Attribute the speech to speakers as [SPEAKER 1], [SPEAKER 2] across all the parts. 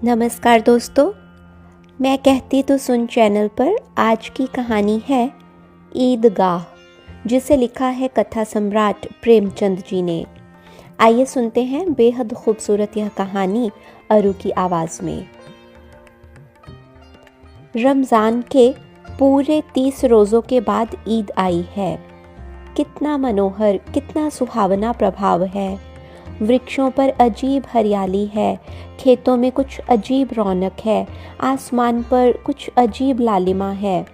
[SPEAKER 1] नमस्कार दोस्तों, मैं कहती तो सुन चैनल पर आज की कहानी है ईदगाह, जिसे लिखा है कथा सम्राट प्रेमचंद जी ने। आइए सुनते हैं बेहद खूबसूरत यह कहानी अरु की आवाज़ में। रमज़ान के पूरे 30 रोज़ों के बाद ईद आई है। कितना मनोहर, कितना सुहावना प्रभाव है। वृक्षों पर अजीब हरियाली है, खेतों में कुछ अजीब रौनक है, आसमान पर कुछ अजीब लालिमा है।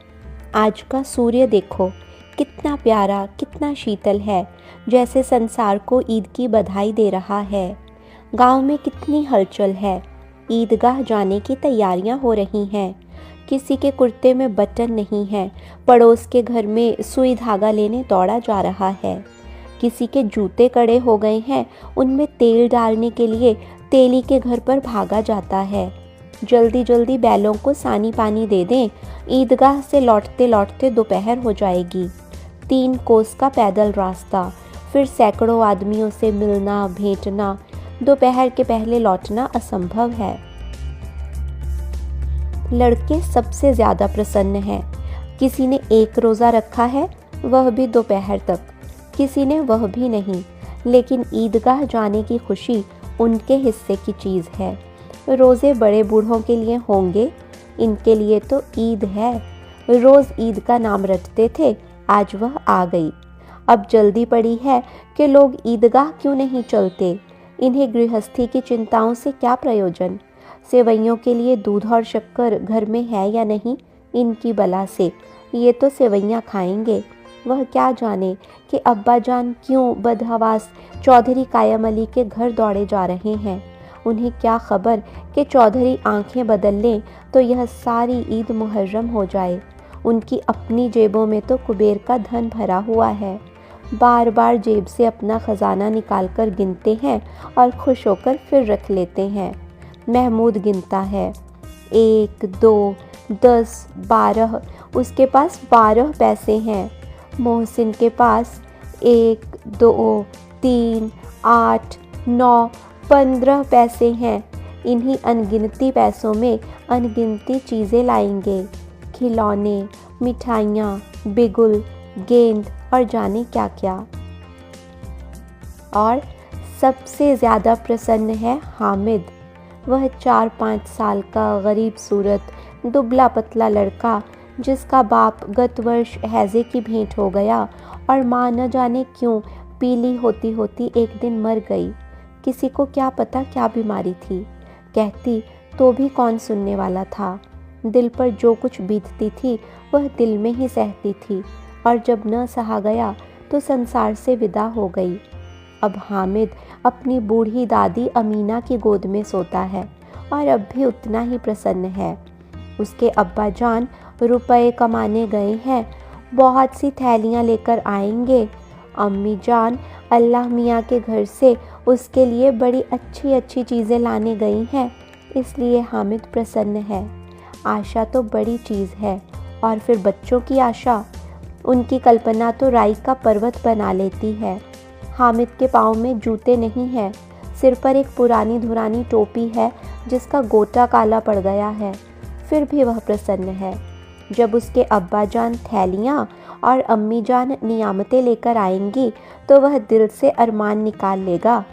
[SPEAKER 1] आज का सूर्य देखो, कितना प्यारा, कितना शीतल है, जैसे संसार को ईद की बधाई दे रहा है। गांव में कितनी हलचल है। ईदगाह जाने की तैयारियां हो रही हैं। किसी के कुर्ते में बटन नहीं है, पड़ोस के घर में सुई धागा लेने दौड़ा जा रहा है। किसी के जूते कड़े हो गए हैं, उनमें तेल डालने के लिए तेली के घर पर भागा जाता है। जल्दी जल्दी बैलों को सानी पानी दे दें, ईदगाह से लौटते लौटते दोपहर हो जाएगी। 3 कोस का पैदल रास्ता, फिर सैकड़ों आदमियों से मिलना भेंटना, दोपहर के पहले लौटना असंभव है। लड़के सबसे ज़्यादा प्रसन्न हैं। किसी ने 1 रोज़ा रखा है, वह भी दोपहर तक, किसी ने वह भी नहीं, लेकिन ईदगाह जाने की खुशी उनके हिस्से की चीज़ है। रोज़े बड़े बूढ़ों के लिए होंगे, इनके लिए तो ईद है। रोज़ ईद का नाम रटते थे, आज वह आ गई। अब जल्दी पड़ी है कि लोग ईदगाह क्यों नहीं चलते। इन्हें गृहस्थी की चिंताओं से क्या प्रयोजन। सेवैयों के लिए दूध और शक्कर घर में है या नहीं, इनकी बला से ये तो सेवैयाँ खाएंगे। वह क्या जाने कि अब्बा जान क्यों बदहवास चौधरी कायम अली के घर दौड़े जा रहे हैं। उन्हें क्या खबर कि चौधरी आंखें बदल लें तो यह सारी ईद मुहर्रम हो जाए। उनकी अपनी जेबों में तो कुबेर का धन भरा हुआ है। बार बार जेब से अपना खजाना निकालकर गिनते हैं और खुश होकर फिर रख लेते हैं। महमूद गिनता है, 1, 2, 10, 12, उसके पास 12 पैसे हैं। मोहसिन के पास 1, 2, 3, 8, 9, 15 पैसे हैं। इन्हीं अनगिनती पैसों में अनगिनती चीज़ें लाएंगे, खिलौने, मिठाइयाँ, बिगुल, गेंद और जाने क्या क्या। और सबसे ज़्यादा प्रसन्न है हामिद। वह 4-5 साल का गरीब सूरत दुबला पतला लड़का, जिसका बाप गत वर्ष हैज़े की भेंट हो गया और माँ न जाने क्यों पीली होती होती एक दिन मर गई। किसी को क्या पता क्या बीमारी थी, कहती तो भी कौन सुनने वाला था। दिल पर जो कुछ बीतती थी वह दिल में ही सहती थी, और जब न सहा गया तो संसार से विदा हो गई। अब हामिद अपनी बूढ़ी दादी अमीना की गोद में सोता है और अब भी उतना ही प्रसन्न है। उसके अब्बा जान रुपए कमाने गए हैं, बहुत सी थैलियाँ लेकर आएंगे। अम्मी जान अल्लाह मियाँ के घर से उसके लिए बड़ी अच्छी अच्छी चीज़ें लाने गई हैं, इसलिए हामिद प्रसन्न है। आशा तो बड़ी चीज़ है, और फिर बच्चों की आशा, उनकी कल्पना तो राई का पर्वत बना लेती है। हामिद के पाँव में जूते नहीं हैं, सिर पर एक पुरानी धुरानी टोपी है जिसका गोटा काला पड़ गया है, फिर भी वह प्रसन्न है। जब उसके अब्बा जान थैलियाँ और अम्मी जान नियामतें लेकर आएंगी तो वह दिल से अरमान निकाल लेगा।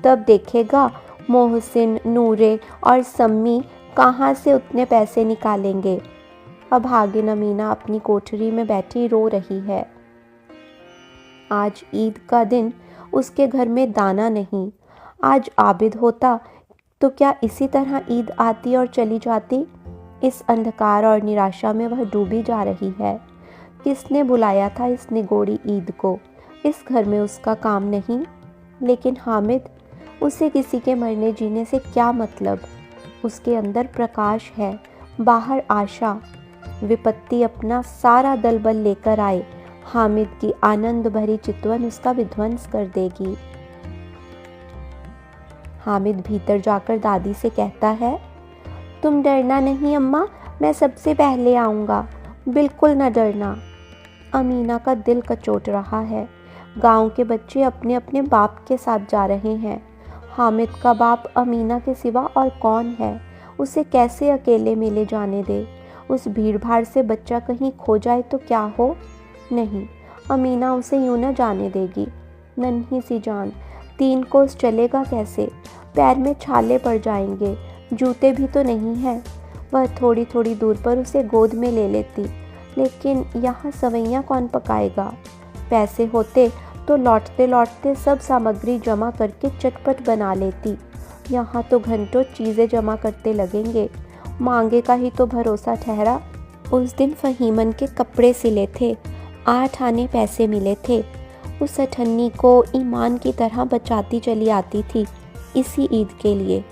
[SPEAKER 1] तब देखेगा मोहसिन, नूरे और सम्मी कहाँ से उतने पैसे निकालेंगे। अब हागिन अमीना अपनी कोठरी में बैठी रो रही है। आज ईद का दिन, उसके घर में दाना नहीं। आज आबिद होता तो क्या इसी तरह ईद आती और चली जाती। इस अंधकार और निराशा में वह डूबी जा रही है। किसने बुलाया था इस निगोड़ी ईद को। इस घर में उसका काम नहीं, लेकिन हामिद, उसे किसी के मरने जीने से क्या मतलब। उसके अंदर प्रकाश है, बाहर आशा। विपत्ति अपना सारा दल बल लेकर आए, हामिद की आनंद भरी चितवन उसका विध्वंस कर देगी। हामिद भीतर जाकर दादी से कहता है, तुम डरना नहीं अम्मा, मैं सबसे पहले आऊँगा, बिल्कुल न डरना। अमीना का दिल कचोट रहा है। गांव के बच्चे अपने अपने बाप के साथ जा रहे हैं। हामिद का बाप अमीना के सिवा और कौन है। उसे कैसे अकेले मेले जाने दे। उस भीड़ भाड़ से बच्चा कहीं खो जाए तो क्या हो। नहीं, अमीना उसे यूं न जाने देगी। नन्ही सी जान, 3 कोस चलेगा कैसे। पैर में छाले पड़ जाएंगे, जूते भी तो नहीं हैं। वह थोड़ी थोड़ी दूर पर उसे गोद में ले लेती, लेकिन यहाँ सवैयाँ कौन पकाएगा। पैसे होते तो लौटते लौटते सब सामग्री जमा करके चटपट बना लेती। यहाँ तो घंटों चीज़ें जमा करते लगेंगे। मांगे का ही तो भरोसा ठहरा। उस दिन फहीमन के कपड़े सिले थे, 8 आने पैसे मिले थे। उस अठन्नी को ईमान की तरह बचाती चली आती थी इसी ईद के लिए।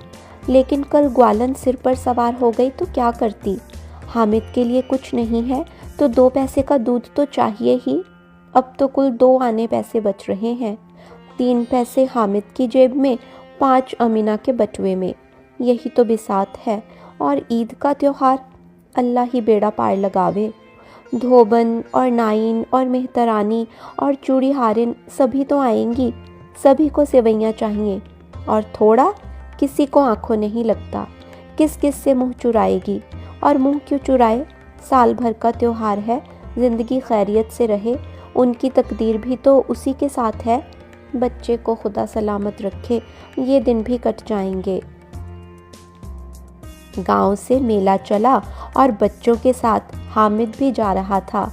[SPEAKER 1] लेकिन कल ग्वालन सिर पर सवार हो गई तो क्या करती। हामिद के लिए कुछ नहीं है तो 2 पैसे का दूध तो चाहिए ही। अब तो कुल 2 आने पैसे बच रहे हैं, 3 पैसे हामिद की जेब में, 5 अमीना के बटुए में। यही तो बिसात है। और ईद का त्योहार, अल्लाह ही बेड़ा पार लगावे। धोबन और नाइन और मेहतरानी और चूड़ी हारिन सभी तो आएंगी। सभी को सेवैयाँ चाहिए। और थोड़ा किसी को आंखों नहीं लगता। किस किस से मुंह चुराएगी। और मुंह क्यों चुराए, साल भर का त्योहार है। ज़िंदगी खैरियत से रहे, उनकी तकदीर भी तो उसी के साथ है। बच्चे को खुदा सलामत रखे, ये दिन भी कट जाएंगे। गांव से मेला चला और बच्चों के साथ हामिद भी जा रहा था।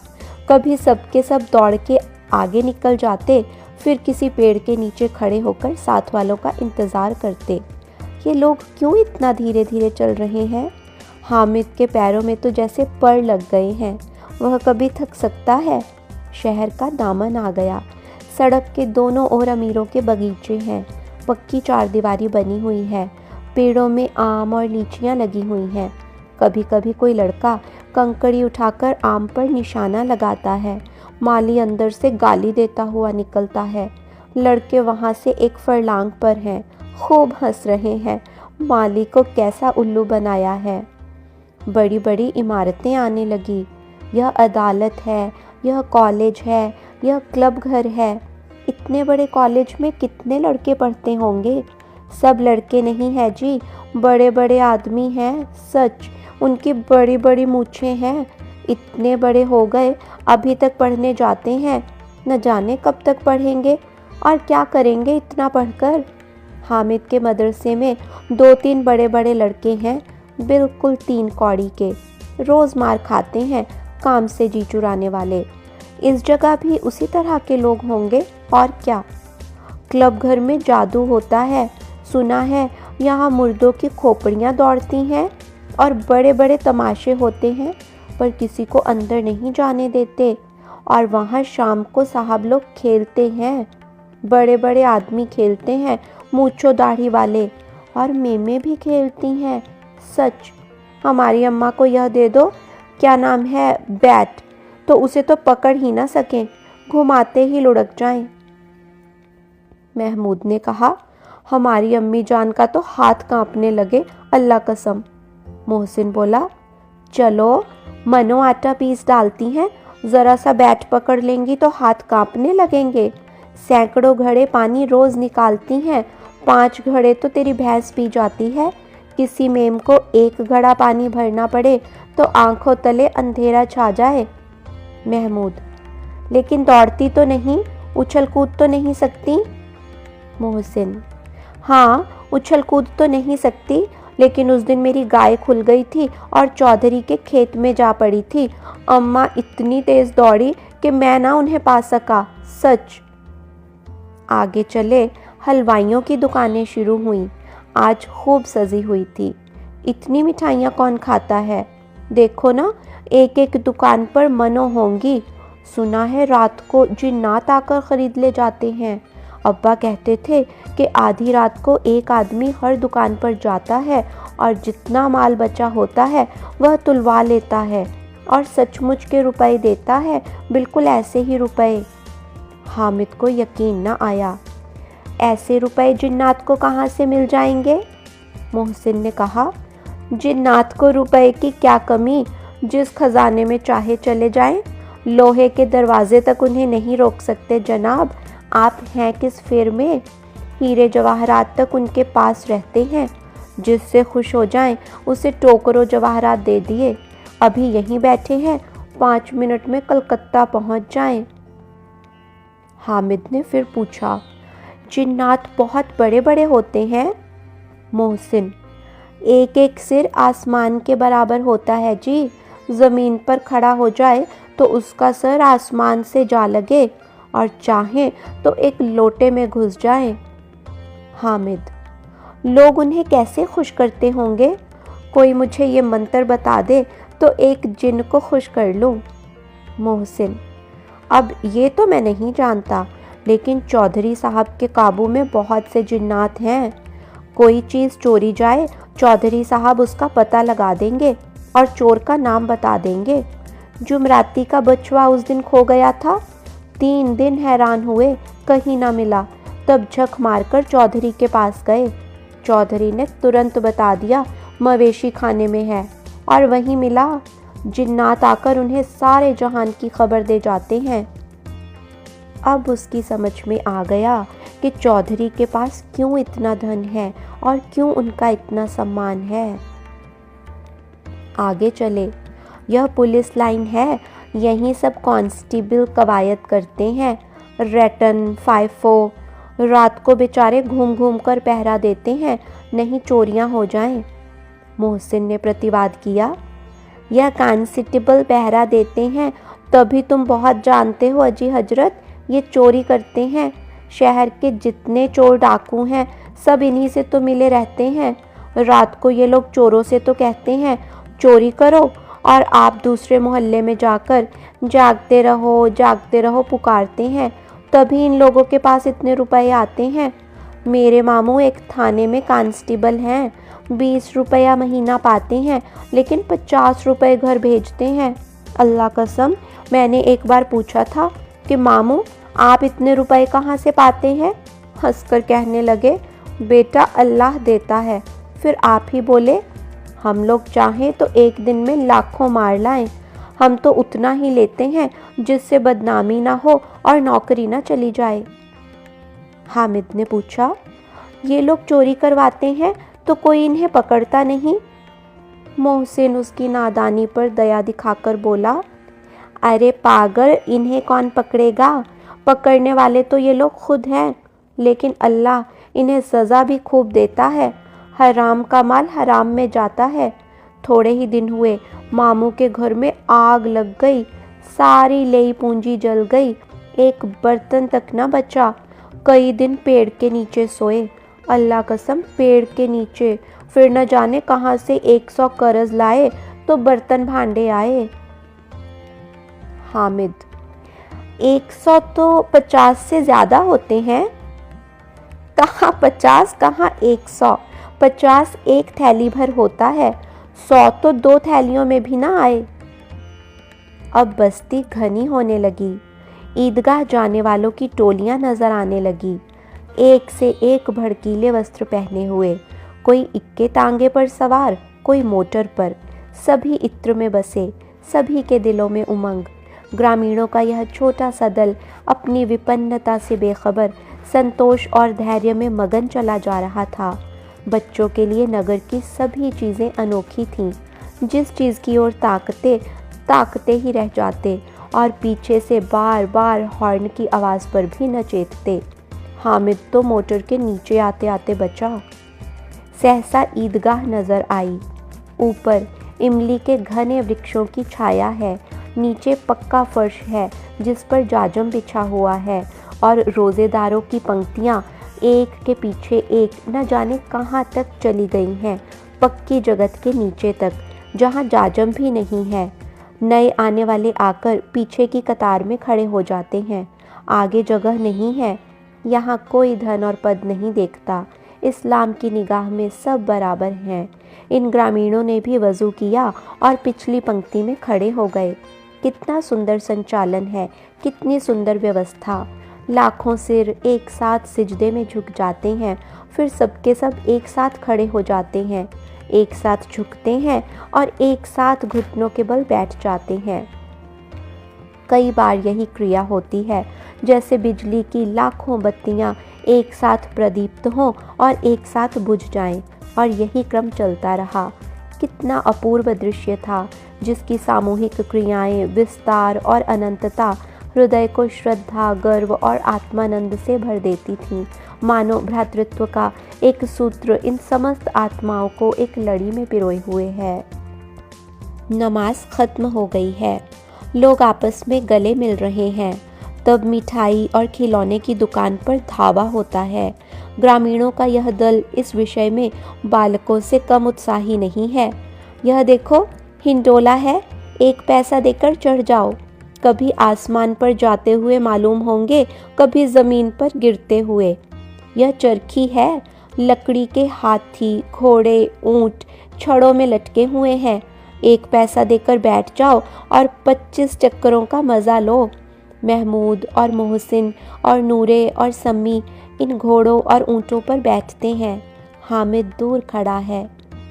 [SPEAKER 1] कभी सबके सब दौड़ के आगे निकल जाते, फिर किसी पेड़ के नीचे खड़े होकर साथ वालों का इंतज़ार करते। ये लोग क्यों इतना धीरे धीरे चल रहे हैं। हामिद के पैरों में तो जैसे पर लग गए हैं। वह कभी थक सकता है। शहर का दामन आ गया। सड़क के दोनों ओर अमीरों के बगीचे हैं। पक्की चारदीवारी बनी हुई है। पेड़ों में आम और लीचियां लगी हुई हैं। कभी कभी कोई लड़का कंकड़ी उठाकर आम पर निशाना लगाता है। माली अंदर से गाली देता हुआ निकलता है। लड़के वहाँ से एक फरलांग पर हैं, खूब हंस रहे हैं। माली को कैसा उल्लू बनाया है। बड़ी बड़ी इमारतें आने लगी। यह अदालत है, यह कॉलेज है, यह क्लब घर है। इतने बड़े कॉलेज में कितने लड़के पढ़ते होंगे। सब लड़के नहीं है जी, बड़े बड़े आदमी हैं। सच, उनकी बड़ी बड़ी मूछें हैं। इतने बड़े हो गए, अभी तक पढ़ने जाते हैं। न जाने कब तक पढ़ेंगे और क्या करेंगे इतना पढ़कर। हामिद के मदरसे में 2-3 बड़े बड़े लड़के हैं, बिल्कुल 3 कौड़ी के। रोज़ मार खाते हैं, काम से जी चुराने वाले। इस जगह भी उसी तरह के लोग होंगे और क्या। क्लब घर में जादू होता है, सुना है। यहाँ मुर्दों की खोपड़ियाँ दौड़ती हैं और बड़े बड़े तमाशे होते हैं, पर किसी को अंदर नहीं जाने देते। और वहाँ शाम को साहब लोग खेलते हैं। बड़े बड़े आदमी खेलते हैं, मूंछों दाढ़ी वाले। और मेमे भी खेलती हैं। सच, हमारी अम्मा को यह दे दो, क्या नाम है, बैट, तो उसे तो पकड़ ही ना सकें, घुमाते ही लुढ़क जाएं। महमूद ने कहा, हमारी अम्मी जान का तो हाथ कांपने लगे, अल्लाह कसम। मोहसिन बोला, चलो, मनो आटा पीस डालती हैं, ज़रा सा बैट पकड़ लेंगी तो हाथ कांपने लगेंगे। सैकड़ों घड़े पानी रोज़ निकालती हैं, 5 घड़े तो तेरी भैंस पी जाती है। किसी मेम को 1 घड़ा पानी भरना पड़े तो आंखों तले अंधेरा छा जाए। महमूद, लेकिन दौड़ती तो नहीं, उछल कूद तो नहीं सकती। मोहसिन, हाँ, उछल कूद तो नहीं सकती, लेकिन उस दिन मेरी गाय खुल गई थी और चौधरी के खेत में जा पड़ी थी। अम्मा इतनी तेज दौड़ी कि मैं ना उन्हें पा सका। सच। आगे चले, हलवाइयों की दुकानें शुरू हुई। आज खूब सजी हुई थी। इतनी मिठाइयाँ कौन खाता है। देखो ना, एक एक दुकान पर मनो होंगी। सुना है रात को जिन्नात आकर खरीद ले जाते हैं। अब्बा कहते थे कि आधी रात को एक आदमी हर दुकान पर जाता है और जितना माल बचा होता है वह तुलवा लेता है और सचमुच के रुपए देता है, बिल्कुल ऐसे ही रुपए। हामिद को यकीन न आया। ऐसे रुपए जिन्नात को कहाँ से मिल जाएंगे। मोहसिन ने कहा, जिन्नात को रुपए की क्या कमी, जिस खजाने में चाहे चले जाएं। लोहे के दरवाजे तक उन्हें नहीं रोक सकते जनाब। आप हैं किस फेर में। हीरे जवाहरात तक उनके पास रहते हैं। जिससे खुश हो जाएं उसे टोकरों जवाहरात दे दिए। अभी यहीं बैठे हैं, 5 मिनट में कलकत्ता पहुंच जाएं। हामिद ने फिर पूछा, जिन्नात बहुत बड़े बड़े होते हैं? मोहसिन, एक एक सिर आसमान के बराबर होता है जी। ज़मीन पर खड़ा हो जाए तो उसका सर आसमान से जा लगे और चाहे तो एक लोटे में घुस जाए। हामिद, लोग उन्हें कैसे खुश करते होंगे? कोई मुझे ये मंत्र बता दे तो एक जिन को खुश कर लूं। मोहसिन, अब ये तो मैं नहीं जानता, लेकिन चौधरी साहब के काबू में बहुत से जिन्नात हैं। कोई चीज़ चोरी जाए, चौधरी साहब उसका पता लगा देंगे और चोर का नाम बता देंगे। जुमराती का बचवा उस दिन खो गया था, 3 दिन हैरान हुए, कहीं ना मिला। तब झक मारकर चौधरी के पास गए। चौधरी ने तुरंत बता दिया मवेशी खाने में है, और वहीं मिला। जिन्नात आकर उन्हें सारे जहान की खबर दे जाते हैं। अब उसकी समझ में आ गया कि चौधरी के पास क्यों इतना धन है और क्यों उनका इतना सम्मान है। आगे चले, यह पुलिस लाइन है, यहीं सब कांस्टेबल कवायद करते हैं। रैटन, फाइफो रात को बेचारे घूम घूम कर पहरा देते हैं, नहीं चोरियां हो जाएं। मोहसिन ने प्रतिवाद किया, यह कांस्टेबल पहरा देते हैं तभी तुम बहुत जानते हो अजी हजरत, ये चोरी करते हैं। शहर के जितने चोर डाकू हैं सब इन्हीं से तो मिले रहते हैं। रात को ये लोग चोरों से तो कहते हैं चोरी करो, और आप दूसरे मोहल्ले में जाकर जागते रहो पुकारते हैं, तभी इन लोगों के पास इतने रुपए आते हैं। मेरे मामू एक थाने में कांस्टेबल हैं, 20 रुपया महीना पाते हैं, लेकिन 50 रुपए घर भेजते हैं। अल्लाह कसम, मैंने एक बार पूछा था कि मामू आप इतने रुपए कहाँ से पाते हैं? हंसकर कहने लगे, बेटा अल्लाह देता है। फिर आप ही बोले, हम लोग चाहें तो एक दिन में लाखों मार लाएं, हम तो उतना ही लेते हैं जिससे बदनामी ना हो और नौकरी ना चली जाए। हामिद ने पूछा, ये लोग चोरी करवाते हैं तो कोई इन्हें पकड़ता नहीं? मोहसिन उसकी नादानी पर दया दिखाकर बोला, अरे पागल, इन्हें कौन पकड़ेगा? पकड़ने वाले तो ये लोग खुद हैं, लेकिन अल्लाह इन्हें सज़ा भी खूब देता है। हराम का माल हराम में जाता है। थोड़े ही दिन हुए मामू के घर में आग लग गई, सारी लेई पूंजी जल गई, एक बर्तन तक न बचा। कई दिन पेड़ के नीचे सोए, अल्लाह कसम पेड़ के नीचे। फिर न जाने कहाँ से 100 कर्ज लाए तो बर्तन भांडे आए। हामिद, 100 तो 50 से ज़्यादा होते हैं। कहाँ 50, कहाँ 100। 50 एक थैली भर होता है, 100 तो 2 थैलियों में भी ना आए। अब बस्ती घनी होने लगी, ईदगाह जाने वालों की टोलियां नजर आने लगी, एक से एक भड़कीले वस्त्र पहने हुए, कोई इक्के तांगे पर सवार, कोई मोटर पर। सभी इत्र में बसे, सभी के दिलों में उमंग। ग्रामीणों का यह छोटा सा दल अपनी विपन्नता से बेखबर संतोष और धैर्य में मगन चला जा रहा था। बच्चों के लिए नगर की सभी चीज़ें अनोखी थीं। जिस चीज़ की ओर ताकते ही रह जाते और पीछे से बार बार हॉर्न की आवाज़ पर भी न चेतते। हामिद तो मोटर के नीचे आते आते बचा। सहसा ईदगाह नज़र आई। ऊपर इमली के घने वृक्षों की छाया है, नीचे पक्का फर्श है जिस पर जाजम बिछा हुआ है, और रोज़ेदारों की पंक्तियाँ एक के पीछे एक न जाने कहाँ तक चली गई हैं, पक्की जगत के नीचे तक, जहाँ जाजम भी नहीं है। नए आने वाले आकर पीछे की कतार में खड़े हो जाते हैं। आगे जगह नहीं है। यहाँ कोई धन और पद नहीं देखता। इस्लाम की निगाह में सब बराबर हैं। इन ग्रामीणों ने भी वज़ू किया और पिछली पंक्ति में खड़े हो गए। कितना सुंदर संचालन है, कितनी सुंदर व्यवस्था। लाखों सिर एक साथ सिजदे में झुक जाते हैं, फिर सबके सब एक साथ खड़े हो जाते हैं, एक साथ झुकते हैं और एक साथ घुटनों के बल बैठ जाते हैं। कई बार यही क्रिया होती है जैसे बिजली की लाखों बत्तियां एक साथ प्रदीप्त हों और एक साथ बुझ जाएं, और यही क्रम चलता रहा। कितना अपूर्व दृश्य था, जिसकी सामूहिक क्रियाएं, विस्तार और अनंतता हृदय को श्रद्धा, गर्व और आत्मानंद से भर देती थीं। मानो भ्रातृत्व का एक सूत्र इन समस्त आत्माओं को एक लड़ी में पिरोए हुए है। नमाज खत्म हो गई है, लोग आपस में गले मिल रहे हैं। तब मिठाई और खिलौने की दुकान पर धावा होता है। ग्रामीणों का यह दल इस विषय में बालकों से कम उत्साही नहीं है। यह देखो, हिंडोला है, 1 पैसा देकर चढ़ जाओ। कभी आसमान पर जाते हुए मालूम होंगे, कभी जमीन पर गिरते हुए। यह चरखी है, लकड़ी के हाथी, घोड़े, ऊंट छड़ों में लटके हुए हैं। 1 पैसा देकर बैठ जाओ और 25 चक्करों का मजा लो। महमूद और मोहसिन और नूरे और सम्मी इन घोड़ों और ऊंटों पर बैठते हैं। हामिद दूर खड़ा है,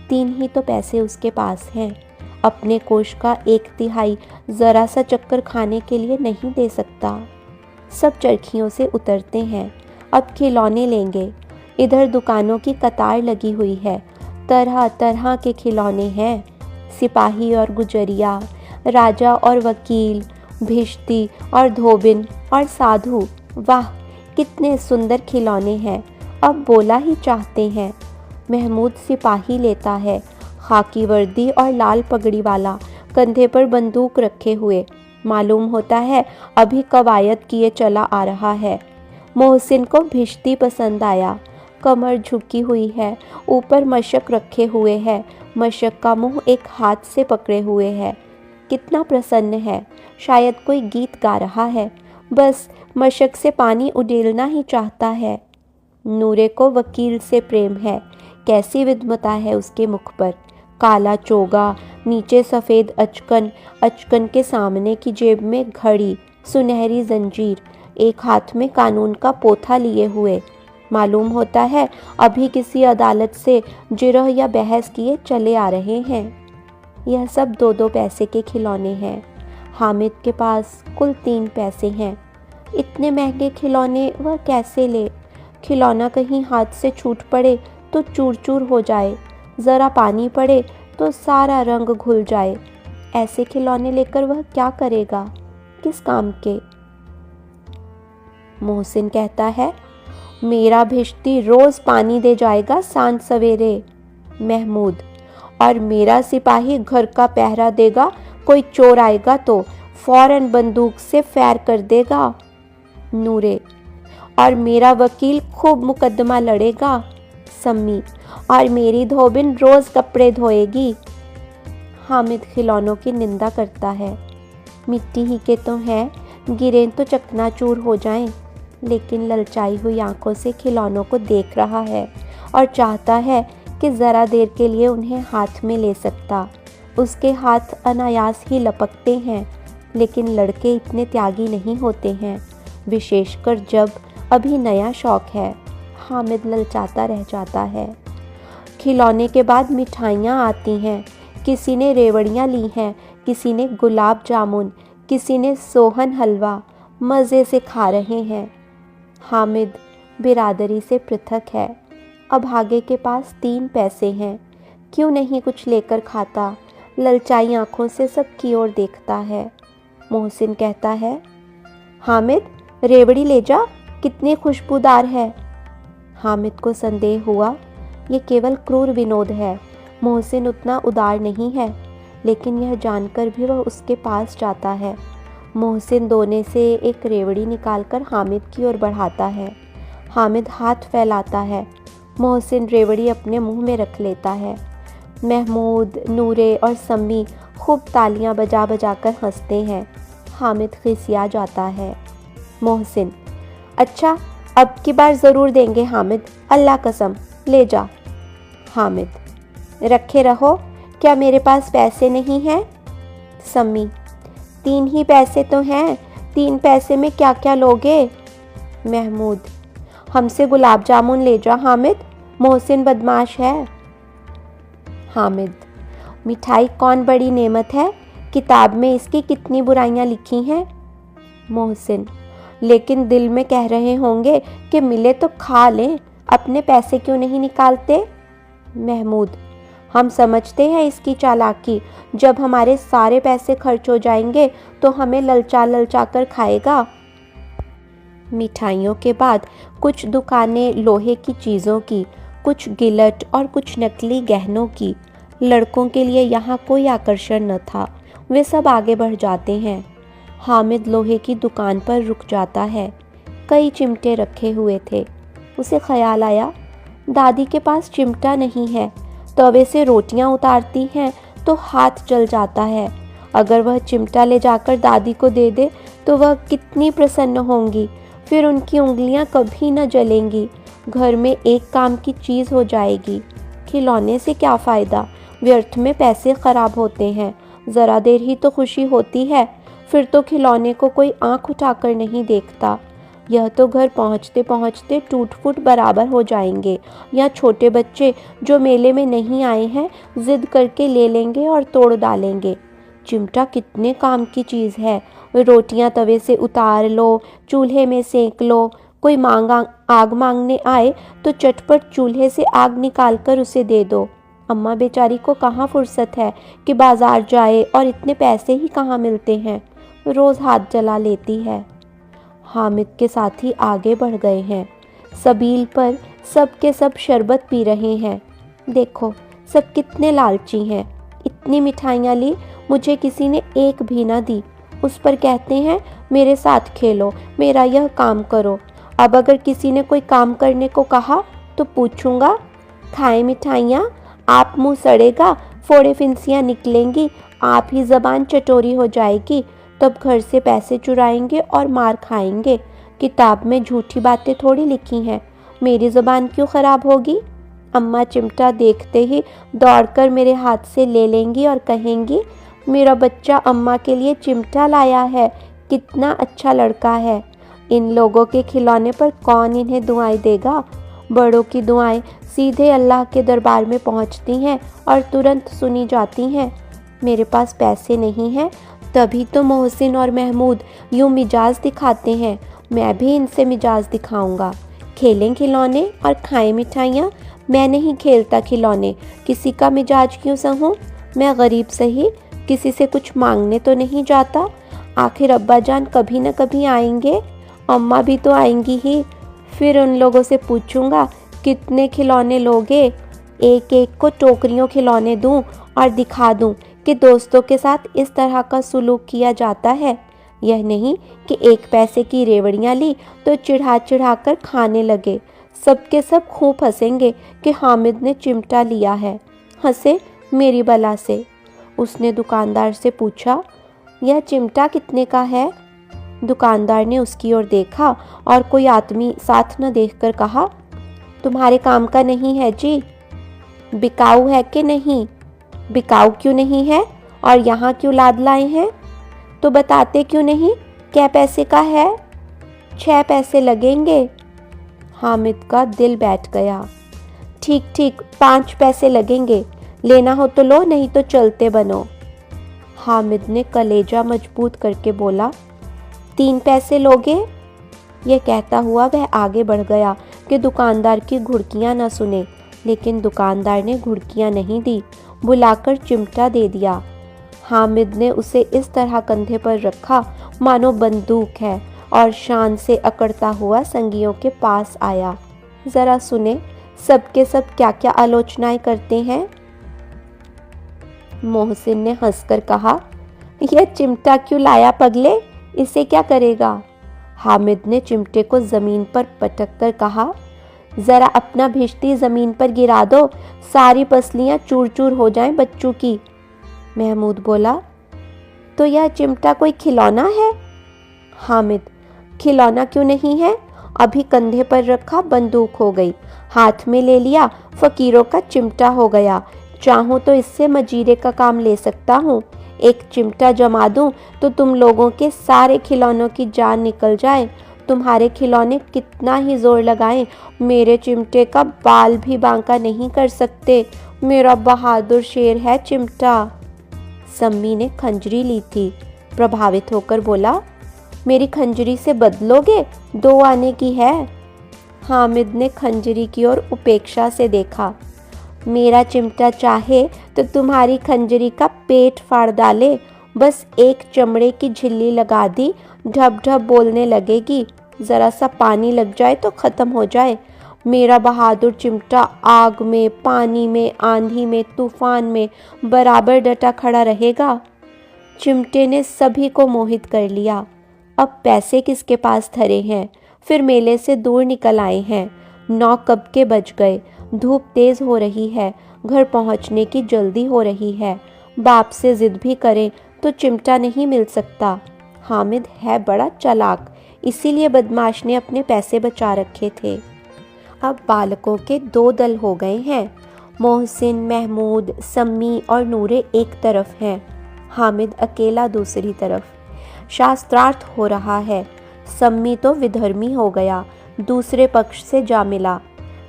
[SPEAKER 1] 3 ही तो पैसे उसके पास हैं। अपने कोष का 1/3 जरा सा चक्कर खाने के लिए नहीं दे सकता। सब चरखियों से उतरते हैं, अब खिलौने लेंगे। इधर दुकानों की कतार लगी हुई है, तरह तरह के खिलौने हैं। सिपाही और गुजरिया, राजा और वकील, भिश्ती और धोबिन और साधु, वाह कितने सुंदर खिलौने हैं। अब बोला ही चाहते हैं। महमूद सिपाही लेता है, खाकी वर्दी और लाल पगड़ी वाला, कंधे पर बंदूक रखे हुए। मालूम होता है अभी कवायद किए चला आ रहा है। मोहसिन को भिश्ती पसंद आया, कमर झुकी हुई है, ऊपर मशक रखे हुए है, मशक का मुंह एक हाथ से पकड़े हुए है। कितना प्रसन्न है, शायद कोई गीत गा रहा है, बस मशक से पानी उड़ेलना ही चाहता है। नूरे को वकील से प्रेम है, कैसी विद्वता है उसके मुख पर। काला चोगा, नीचे सफ़ेद अचकन, अचकन के सामने की जेब में घड़ी, सुनहरी जंजीर, एक हाथ में कानून का पोथा लिए हुए। मालूम होता है अभी किसी अदालत से जिरह या बहस किए चले आ रहे हैं। यह सब 2-2 पैसे के खिलौने हैं। हामिद के पास कुल 3 पैसे हैं। इतने महंगे खिलौने वह कैसे ले? खिलौना कहीं हाथ से छूट पड़े तो चूर चूर हो जाए, ज़रा पानी पड़े तो सारा रंग घुल जाए। ऐसे खिलौने लेकर वह क्या करेगा, किस काम के? मोहसिन कहता है, मेरा भिश्ती रोज़ पानी दे जाएगा सांझ सवेरे। महमूद, और मेरा सिपाही घर का पहरा देगा, कोई चोर आएगा तो फौरन बंदूक से फैर कर देगा। नूरे, और मेरा वकील खूब मुकदमा लड़ेगा। सम्मी, और मेरी धोबिन रोज़ कपड़े धोएगी। हामिद खिलौनों की निंदा करता है। मिट्टी ही के तो हैं, गिरें तो चकनाचूर हो जाएं। लेकिन ललचाई हुई आंखों से खिलौनों को देख रहा है और चाहता है कि ज़रा देर के लिए उन्हें हाथ में ले सकता। उसके हाथ अनायास ही लपकते हैं, लेकिन लड़के इतने त्यागी नहीं होते हैं, विशेषकर जब अभी नया शौक है। हामिद ललचाता रह जाता है। खिलौने के बाद मिठाइयाँ आती हैं। किसी ने रेवड़ियाँ ली हैं, किसी ने गुलाब जामुन, किसी ने सोहन हलवा, मज़े से खा रहे हैं। हामिद बिरादरी से पृथक है। अभागे के पास 3 पैसे हैं, क्यों नहीं कुछ लेकर खाता? ललचाई आंखों से सबकी ओर देखता है। मोहसिन कहता है, हामिद रेवड़ी ले जा, कितनी खुशबूदार है। हामिद को संदेह हुआ ये केवल क्रूर विनोद है। मोहसिन उतना उदार नहीं है, लेकिन यह जानकर भी वह उसके पास जाता है। मोहसिन दोने से एक रेवड़ी निकालकर हामिद की ओर बढ़ाता है। हामिद हाथ फैलाता है। मोहसिन रेवड़ी अपने मुंह में रख लेता है। महमूद, नूरे और सम्मी खूब तालियां बजा बजा कर हंसते हैं। हामिद खिसिया जाता है। मोहसिन, अच्छा अब की बार ज़रूर देंगे हामिद, अल्लाह कसम, ले जा। हामिद, रखे रहो, क्या मेरे पास पैसे नहीं हैं? सम्मी, 3 ही पैसे तो हैं, 3 पैसे में क्या क्या लोगे? महमूद, हमसे गुलाब जामुन ले जा हामिद, मोहसिन बदमाश है। हामिद, मिठाई कौन बड़ी नेमत है, किताब में इसकी कितनी बुराइयां लिखी हैं। मोहसिन, लेकिन दिल में कह रहे होंगे कि मिले तो खा लें, अपने पैसे क्यों नहीं निकालते? महमूद, हम समझते हैं इसकी चालाकी, जब हमारे सारे पैसे खर्च हो जाएंगे तो हमें ललचा ललचा कर खाएगा। मिठाइयों के बाद कुछ दुकानें लोहे की चीज़ों की, कुछ गिलट और कुछ नकली गहनों की। लड़कों के लिए यहाँ कोई आकर्षण न था, वे सब आगे बढ़ जाते हैं। हामिद लोहे की दुकान पर रुक जाता है। कई चिमटे रखे हुए थे। उसे ख्याल आया, दादी के पास चिमटा नहीं है, तवे से रोटियां उतारती हैं तो हाथ जल जाता है। अगर वह चिमटा ले जाकर दादी को दे दे तो वह कितनी प्रसन्न होंगी, फिर उनकी उंगलियां कभी न जलेंगी। घर में एक काम की चीज़ हो जाएगी। खिलौने से क्या फ़ायदा, व्यर्थ में पैसे खराब होते हैं। ज़रा देर ही तो खुशी होती है, फिर तो खिलौने को कोई आंख उठाकर नहीं देखता। यह तो घर पहुंचते पहुंचते टूट फूट बराबर हो जाएंगे, या छोटे बच्चे जो मेले में नहीं आए हैं जिद करके ले लेंगे और तोड़ डालेंगे। चिमटा कितने काम की चीज़ है। रोटियां तवे से उतार लो, चूल्हे में सेंक लो। कोई आग मांगने आए तो चटपट चूल्हे से आग निकाल कर उसे दे दो। अम्मा बेचारी को कहाँ फुर्सत है कि बाजार जाए, और इतने पैसे ही कहाँ मिलते हैं। रोज़ हाथ जला लेती है। हामिद के साथी आगे बढ़ गए हैं। सबील पर सब के सब शरबत पी रहे हैं। देखो सब कितने लालची हैं। इतनी मिठाइयाँ ली, मुझे किसी ने एक भी ना दी। उस पर कहते हैं मेरे साथ खेलो, मेरा यह काम करो। अब अगर किसी ने कोई काम करने को कहा तो पूछूंगा, खाए मिठाइयाँ, आप मुँह सड़ेगा, फोड़े फिंसियाँ निकलेंगी, आप ही ज़बान चटोरी हो जाएगी। तब घर से पैसे चुराएंगे और मार खाएंगे। किताब में झूठी बातें थोड़ी लिखी हैं, मेरी ज़बान क्यों ख़राब होगी। अम्मा चिमटा देखते ही दौड़कर मेरे हाथ से ले लेंगी और कहेंगी, मेरा बच्चा अम्मा के लिए चिमटा लाया है, कितना अच्छा लड़का है। इन लोगों के खिलौने पर कौन इन्हें दुआएं देगा। बड़ों की दुआएं सीधे अल्लाह के दरबार में पहुंचती हैं और तुरंत सुनी जाती हैं। मेरे पास पैसे नहीं हैं, तभी तो मोहसिन और महमूद यूं मिजाज दिखाते हैं। मैं भी इनसे मिजाज दिखाऊंगा। खेलें खिलौने और खाएं मिठाइयाँ। मैं नहीं खेलता खिलौने, किसी का मिजाज क्यों सहूं। मैं गरीब सही, किसी से कुछ मांगने तो नहीं जाता। आखिर अब्बा जान कभी न कभी आएंगे, अम्मा भी तो आएंगी ही। फिर उन लोगों से पूछूंगा कितने खिलौने लोगे। एक एक को टोकरियों खिलौने दूं और दिखा दूं कि दोस्तों के साथ इस तरह का सुलूक किया जाता है। यह नहीं कि एक पैसे की रेवड़ियाँ ली तो चिढ़ा चिढ़ा कर खाने लगे। सबके सब खूब हंसेंगे कि हामिद ने चिमटा लिया है। हंसे मेरी बला से। उसने दुकानदार से पूछा, यह चिमटा कितने का है। दुकानदार ने उसकी ओर देखा और कोई आदमी साथ न देखकर कहा, तुम्हारे काम का नहीं है जी। बिकाऊ है कि नहीं। बिकाऊ क्यों नहीं है और यहाँ क्यों लाद लाए हैं। तो बताते क्यों नहीं, क्या पैसे का है। 6 पैसे लगेंगे। हामिद का दिल बैठ गया। ठीक ठीक 5 पैसे लगेंगे, लेना हो तो लो, नहीं तो चलते बनो। हामिद ने कलेजा मजबूत करके बोला, 3 पैसे लोगे। यह कहता हुआ वह आगे बढ़ गया कि दुकानदार की घुड़कियां न सुने, लेकिन दुकानदार ने घुड़कियां नहीं दी, बुलाकर चिमटा दे दिया। हामिद ने उसे इस तरह कंधे पर रखा मानो बंदूक है और शान से अकड़ता हुआ संगियों के पास आया। ज़रा सुने सबके सब क्या क्या आलोचनाएं करते हैं। मोहसिन ने हंसकर कहा, यह चिमटा क्यों लाया पगले, इसे क्या करेगा। हामिद ने चिमटे को ज़मीन पर पटक कर कहा, ज़रा अपना भिश्ती ज़मीन पर गिरा दो, सारी पसलियाँ चूर चूर हो जाएं बच्चों की। महमूद बोला, तो यह चिमटा कोई खिलौना है। हामिद, खिलौना क्यों नहीं है, अभी कंधे पर रखा बंदूक हो गई, हाथ में ले लिया फ़कीरों का चिमटा हो गया। चाहूँ तो इससे मजीरे का काम ले सकता हूँ। एक चिमटा जमा दूँ तो तुम लोगों के सारे खिलौनों की जान निकल जाए। तुम्हारे खिलौने कितना ही जोर लगाएं, मेरे चिमटे का बाल भी बांका नहीं कर सकते। मेरा बहादुर शेर है चिमटा। सम्मी ने खंजरी ली थी, प्रभावित होकर बोला, मेरी खंजरी से बदलोगे, 2 आने की है। हामिद ने खंजरी की ओर उपेक्षा से देखा। मेरा चिमटा चाहे तो तुम्हारी खंजरी का पेट फाड़ डाले, बस एक चमड़े की झिल्ली लगा दी, ढब ढब बोलने लगेगी, ज़रा सा पानी लग जाए तो ख़त्म हो जाए। मेरा बहादुर चिमटा आग में, पानी में, आंधी में, तूफान में बराबर डटा खड़ा रहेगा। चिमटे ने सभी को मोहित कर लिया। अब पैसे किसके पास धरे हैं, फिर मेले से दूर निकल आए हैं। 9 कब के बज गए, धूप तेज हो रही है, घर पहुंचने की जल्दी हो रही है। बाप से जिद भी करें तो चिमटा नहीं मिल सकता। हामिद है बड़ा चालाक, इसीलिए बदमाश ने अपने पैसे बचा रखे थे। अब बालकों के 2 दल हो गए हैं। मोहसिन, महमूद, सम्मी और नूरे एक तरफ हैं, हामिद अकेला दूसरी तरफ। शास्त्रार्थ हो रहा है। सम्मी तो विधर्मी हो गया, दूसरे पक्ष से जा मिला।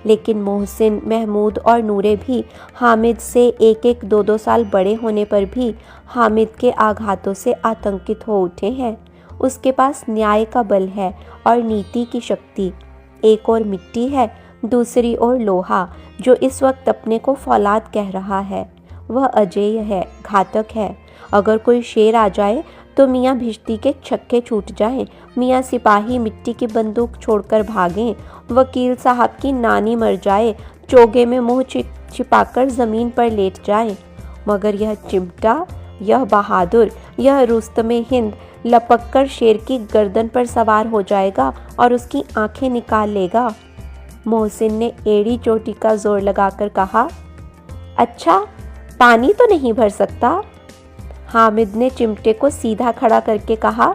[SPEAKER 1] लेकिन मोहसिन, महमूद और नूरे भी हामिद से 1-1, 2-2 साल बड़े होने पर भी हामिद के आघातों से आतंकित हो उठे हैं। उसके पास न्याय का बल है और नीति की शक्ति। एक और मिट्टी है, दूसरी ओर लोहा, जो इस वक्त अपने को फौलाद कह रहा है। वह अजेय है, घातक है। अगर कोई शेर आ जाए तो मियाँ भिश्ती के छक्के छूट जाएं, मियाँ सिपाही मिट्टी की बंदूक छोड़कर भागें, वकील साहब की नानी मर जाए, चोगे में मुंह छिपाकर ज़मीन पर लेट जाए, मगर यह चिमटा, यह बहादुर, यह रुस्तमे हिंद लपककर शेर की गर्दन पर सवार हो जाएगा और उसकी आंखें निकाल लेगा। मोहसिन ने एड़ी चोटी का जोर लगाकर कहा, अच्छा, पानी तो नहीं भर सकता? हामिद ने चिमटे को सीधा खड़ा करके कहा,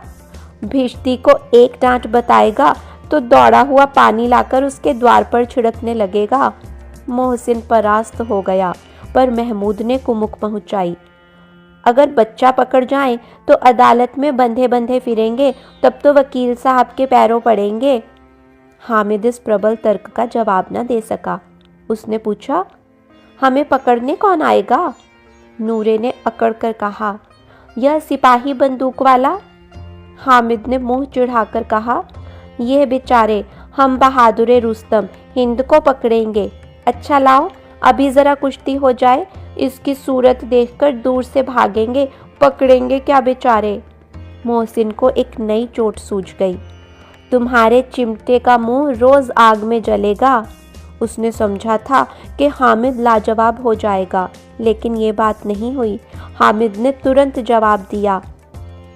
[SPEAKER 1] भिश्ती को एक डांट बताएगा तो दौड़ा हुआ पानी लाकर उसके द्वार पर छिड़कने लगेगा। मोहसिन परास्त हो गया, पर महमूद ने कुमुक पहुंचाई, अगर बच्चा पकड़ जाए तो अदालत में बंधे बंधे फिरेंगे, तब तो वकील साहब के पैरों पड़ेंगे। हामिद इस प्रबल तर्क का जवाब न दे सका। उसने पूछा, हमें पकड़ने कौन आएगा? नूरे ने अकड़ कर कहा, यह सिपाही बंदूक वाला। हामिद ने मुंह चिढ़ाकर कहा, यह बेचारे, हम बहादुरे रुस्तम हिंद को पकड़ेंगे। अच्छा लाओ, अभी ज़रा कुश्ती हो जाए, इसकी सूरत देखकर दूर से भागेंगे, पकड़ेंगे क्या बेचारे। मोहसिन को एक नई चोट सूझ गई। तुम्हारे चिमटे का मुंह रोज़ आग में जलेगा। उसने समझा था कि हामिद लाजवाब हो जाएगा, लेकिन ये बात नहीं हुई। हामिद ने तुरंत जवाब दिया,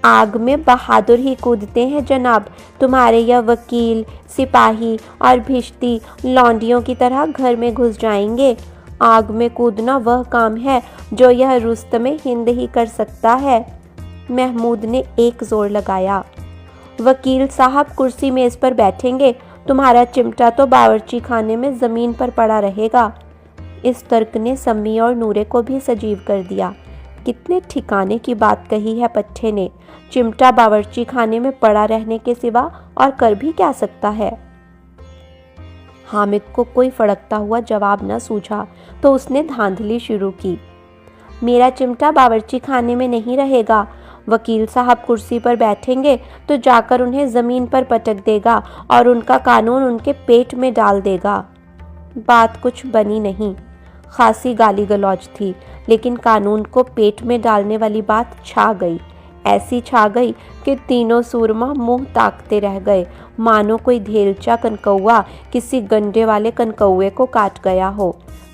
[SPEAKER 1] आग में बहादुर ही कूदते हैं जनाब। तुम्हारे यह वकील, सिपाही और भिश्ती लौंडियों की तरह घर में घुस जाएंगे। आग में कूदना वह काम है जो यह रुस्तमे हिंद ही कर सकता है। महमूद ने एक जोर लगाया, वकील साहब कुर्सी मेज पर बैठेंगे, तुम्हारा चिमटा तो बावर्ची खाने में ज़मीन पर पड़ा रहेगा। इस तर्क ने सम्मी और नूरे को भी सजीव कर दिया। कितने ठिकाने की बात कही है पट्टे ने। चिमटा बावर्ची खाने में पड़ा रहने के सिवा और कर भी क्या सकता है। हामिद को कोई फड़कता हुआ जवाब न सूझा तो उसने धांधली शुरू की, मेरा चिमटा बावर्ची खाने में नहीं रहेगा। वकील साहब कुर्सी पर बैठेंगे तो जाकर उन्हें ज़मीन पर पटक देगा और उनका कानून उनके पेट में डाल देगा। बात कुछ बनी नहीं। खासी गाली गलौज थी, लेकिन कानून को पेट में डालने वाली बात छा गई। ऐसी छा गई कि तीनों सूरमा मुंह ताकते रह गए, मानो कोई धेलचा कनकौआ किसी गंडे वाले कनकौए को काट गया हो।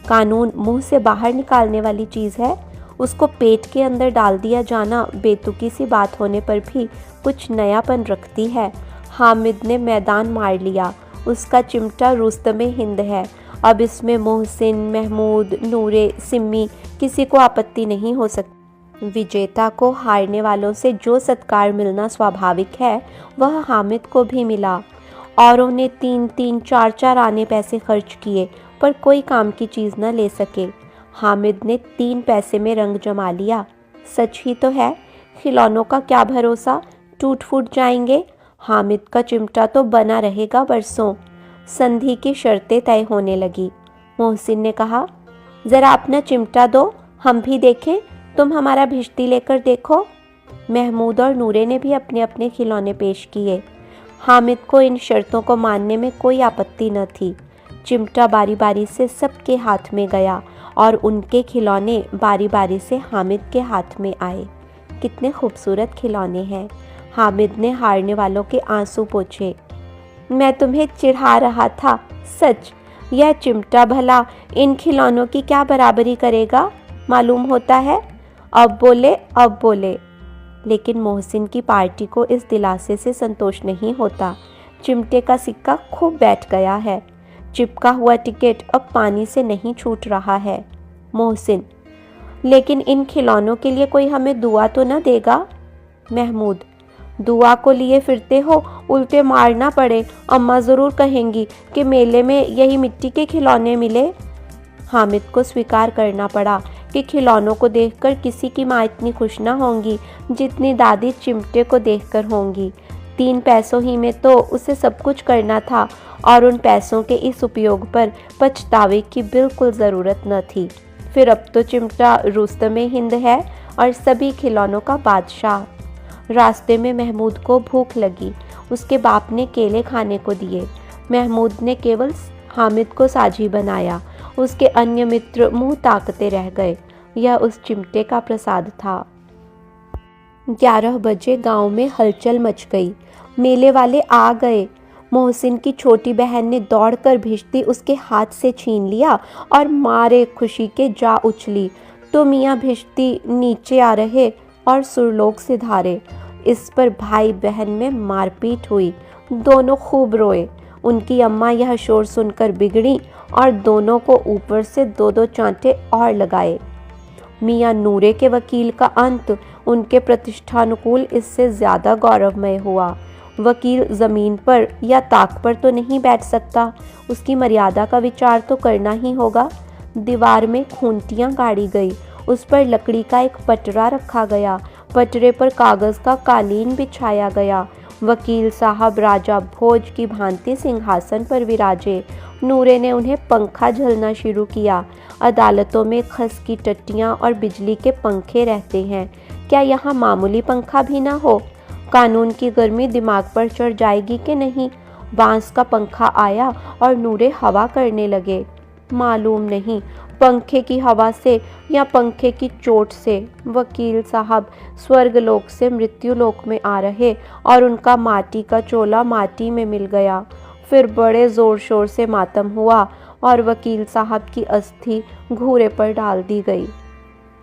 [SPEAKER 1] कानून मुंह से बाहर निकालने वाली चीज़ है, उसको पेट के अंदर डाल दिया जाना बेतुकी सी बात होने पर भी कुछ नयापन रखती है। हामिद ने मैदान मार लिया। उसका चिमटा रुस्तमे हिंद है। अब इसमें मोहसिन, महमूद, नूरे, सिम्मी किसी को आपत्ति नहीं हो सकती। विजेता को हारने वालों से जो सत्कार मिलना स्वाभाविक है, वह हामिद को भी मिला। औरों ने 3-3, 4-4 आने पैसे खर्च किए, पर कोई काम की चीज़ न ले सके। हामिद ने 3 पैसे में रंग जमा लिया। सच ही तो है, खिलौनों का क्या भरोसा, टूट फूट जाएंगे। हामिद का चिमटा तो बना रहेगा बरसों। संधि की शर्तें तय होने लगी। मोहसिन ने कहा, ज़रा अपना चिमटा दो, हम भी देखें, तुम हमारा भिश्ती लेकर देखो। महमूद और नूरे ने भी अपने अपने खिलौने पेश किए। हामिद को इन शर्तों को मानने में कोई आपत्ति न थी। चिमटा बारी बारी से सबके हाथ में गया और उनके खिलौने बारी बारी से हामिद के हाथ में आए। कितने खूबसूरत खिलौने हैं। हामिद ने हारने वालों के आंसू पोंछे। मैं तुम्हें चिढ़ा रहा था, सच। यह चिमटा भला इन खिलौनों की क्या बराबरी करेगा, मालूम होता है। अब बोले। लेकिन मोहसिन की पार्टी को इस दिलासे से संतोष नहीं होता। चिमटे का सिक्का खूब बैठ गया है। चिपका हुआ टिकट अब पानी से नहीं छूट रहा है। मोहसिन, लेकिन इन खिलौनों के लिए कोई हमें दुआ तो न देगा। महमूद, दुआ को लिए फिरते हो, उल्टे मारना पड़े, अम्मा ज़रूर कहेंगी कि मेले में यही मिट्टी के खिलौने मिले। हामिद को स्वीकार करना पड़ा कि खिलौनों को देखकर किसी की माँ इतनी खुश ना होंगी जितनी दादी चिमटे को देखकर होंगी। 3 पैसों ही में तो उसे सब कुछ करना था और उन पैसों के इस उपयोग पर पछतावे की बिल्कुल ज़रूरत न थी। फिर अब तो चिमटा रुस्तमे हिंद है और सभी खिलौनों का बादशाह। रास्ते में महमूद को भूख लगी। उसके बाप ने केले खाने को दिए। महमूद ने केवल हामिद को साझी बनाया। उसके अन्य मित्र मुंह ताकते रह गए। यह उस चिमटे का प्रसाद था। 11 बजे गांव में हलचल मच गई। मेले वाले आ गए। मोहसिन की छोटी बहन ने दौड़कर भिश्ती उसके हाथ से छीन लिया और मारे खुशी के जा उछली तो मियाँ भिश्ती नीचे आ रहे और सुरलोक से धारे। इस पर भाई बहन में मारपीट हुई। दोनों खूब रोए। उनकी अम्मा यह शोर सुनकर बिगड़ी और दोनों को ऊपर से 2-2 चांटे और लगाए। मियाँ नूरे के वकील का अंत उनके प्रतिष्ठानुकूल इससे ज़्यादा गौरवमय हुआ। वकील ज़मीन पर या ताक पर तो नहीं बैठ सकता, उसकी मर्यादा का विचार तो करना ही होगा। दीवार में खूंटियाँ गाड़ी गई, उस पर लकड़ी का एक पटरा रखा गया, पटरे पर कागज़ का कालीन बिछाया गया। वकील साहब राजा भोज की भांति सिंहासन पर विराजे। नूरे ने उन्हें पंखा झलना शुरू किया। अदालतों में खस की टट्टियाँ और बिजली के पंखे रहते हैं, क्या यहाँ मामूली पंखा भी ना हो? कानून की गर्मी दिमाग पर चढ़ जाएगी कि नहीं? बांस का पंखा आया और नूरे हवा करने लगे। मालूम नहीं पंखे की हवा से या पंखे की चोट से वकील साहब स्वर्गलोक से मृत्युलोक में आ रहे और उनका माटी का चोला माटी में मिल गया। फिर बड़े ज़ोर शोर से मातम हुआ और वकील साहब की अस्थि घूरे पर डाल दी गई।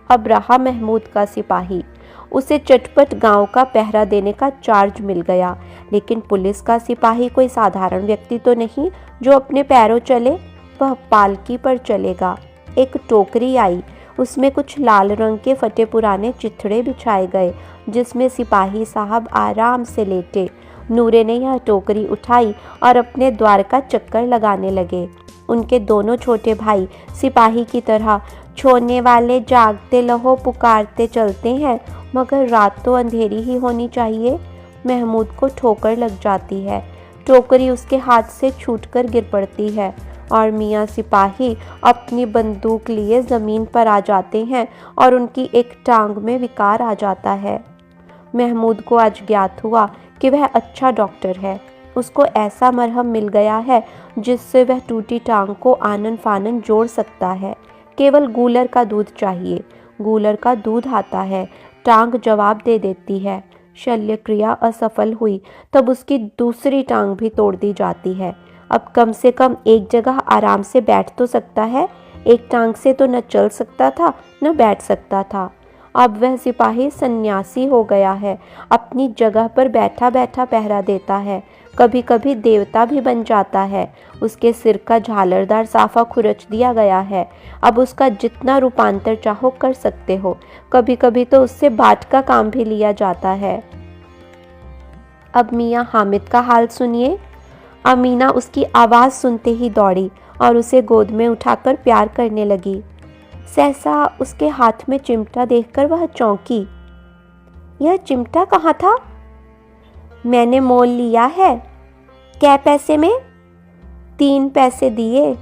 [SPEAKER 1] अब रहा महमूद का सिपाही। उसे चटपट गांव का पहरा देने का चार्ज मिल गया। लेकिन पुलिस का सिपाही कोई साधारण व्यक्ति तो नहीं जो अपने पैरों चले। वह पालकी पर चलेगा। एक टोकरी आई, उसमें कुछ लाल रंग के फटे पुराने चिथड़े बिछाए गए जिसमें सिपाही साहब आराम से लेटे। नूरे ने यह टोकरी उठाई और अपने द्वार का चक्कर लगाने लगे। उनके दोनों छोटे भाई सिपाही की तरह छोड़ने वाले जागते लहो पुकारते चलते हैं, मगर रात तो अंधेरी ही होनी चाहिए। महमूद को ठोकर लग जाती है। टोकरी उसके हाथ से छूटकर गिर पड़ती है और मियाँ सिपाही अपनी बंदूक लिए ज़मीन पर आ जाते हैं और उनकी एक टांग में विकार आ जाता है। महमूद को आज ज्ञात हुआ कि वह अच्छा डॉक्टर है। उसको ऐसा मरहम मिल गया है जिससे वह टूटी टांग को आनन फानन जोड़ सकता है। केवल गूलर का दूध चाहिए। गूलर का दूध आता है, टांग जवाब दे देती है। शल्य क्रिया असफल हुई तब उसकी दूसरी टांग भी तोड़ दी जाती है। अब कम से कम एक जगह आराम से बैठ तो सकता है। एक टांग से तो न चल सकता था न बैठ सकता था। अब वह सिपाही सन्यासी हो गया है। अपनी जगह पर बैठा बैठा पहरा देता है। कभी कभी देवता भी बन जाता है। उसके सिर का झालरदार साफा खुरच दिया गया है। अब उसका जितना रूपांतर चाहो कर सकते हो। कभी कभी तो उससे बाट का काम भी लिया जाता है। अब मियाँ हामिद का हाल सुनिए। अमीना उसकी आवाज़ सुनते ही दौड़ी और उसे गोद में उठाकर प्यार करने लगी। सहसा उसके हाथ में चिमटा देखकर वह चौंकी। यह चिमटा कहाँ था? मैंने मोल लिया है। कै पैसे में? 3 पैसे दिए।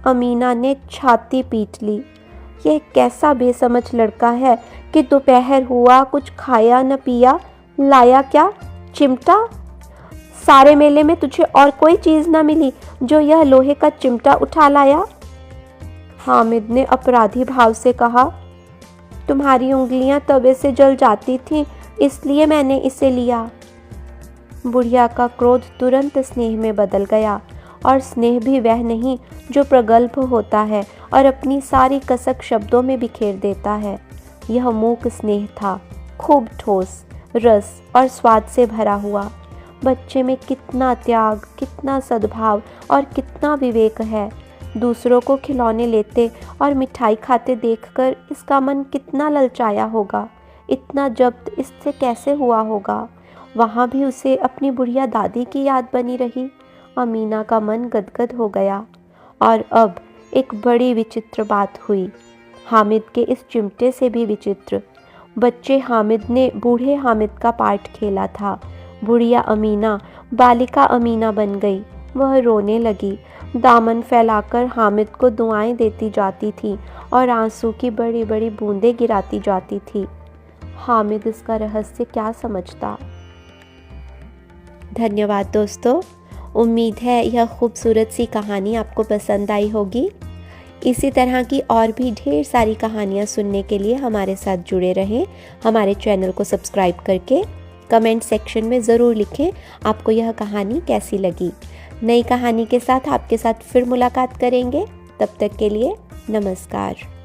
[SPEAKER 1] अमीना ने छाती पीट ली। यह कैसा बेसमझ लड़का है कि दोपहर हुआ कुछ खाया न पिया, लाया क्या? चिमटा? सारे मेले में तुझे और कोई चीज़ न मिली जो यह लोहे का चिमटा उठा लाया? हामिद ने अपराधी भाव से कहा, तुम्हारी उंगलियां तवे से जल जाती थीं, इसलिए मैंने इसे लिया। बुढ़िया का क्रोध तुरंत स्नेह में बदल गया, और स्नेह भी वह नहीं जो प्रगल्भ होता है और अपनी सारी कसक शब्दों में बिखेर देता है। यह मूक स्नेह था, खूब ठोस, रस और स्वाद से भरा हुआ। बच्चे में कितना त्याग, कितना सद्भाव और कितना विवेक है। दूसरों को खिलौने लेते और मिठाई खाते देखकर इसका मन कितना ललचाया होगा। इतना जब्त इससे कैसे हुआ होगा। वहाँ भी उसे अपनी बुढ़िया दादी की याद बनी रही। अमीना का मन गदगद हो गया। और अब एक बड़ी विचित्र बात हुई, हामिद के इस चिमटे से भी विचित्र। बच्चे हामिद ने बूढ़े हामिद का पार्ट खेला था। बुढ़िया अमीना बालिका अमीना बन गई। वह रोने लगी, दामन फैलाकर हामिद को दुआएं देती जाती थी और आंसू की बड़ी बड़ी बूंदें गिराती जाती थी। हामिद इसका रहस्य क्या समझता। धन्यवाद दोस्तों। उम्मीद है यह खूबसूरत सी कहानी आपको पसंद आई होगी। इसी तरह की और भी ढेर सारी कहानियाँ सुनने के लिए हमारे साथ जुड़े रहें। हमारे चैनल को सब्सक्राइब करके कमेंट सेक्शन में ज़रूर लिखें आपको यह कहानी कैसी लगी। नई कहानी के साथ आपके साथ फिर मुलाकात करेंगे। तब तक के लिए नमस्कार।